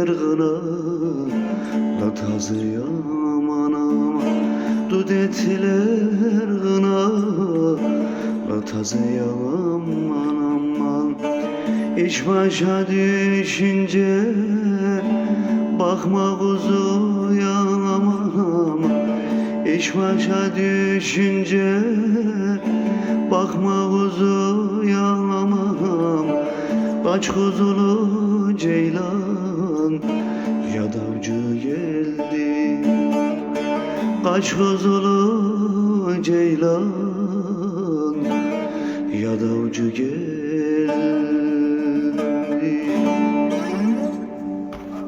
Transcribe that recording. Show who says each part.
Speaker 1: kına la tazıyam anam. Dud ettiler kına la tazıyam anam. İş başa düşünce bakma kuzuya aman. İş başa düşünce bakma kuzuya aman. Kaç kuzulu ceylan yadavcı geldi. Kaç kuzulu ceylan yadavcı geldi.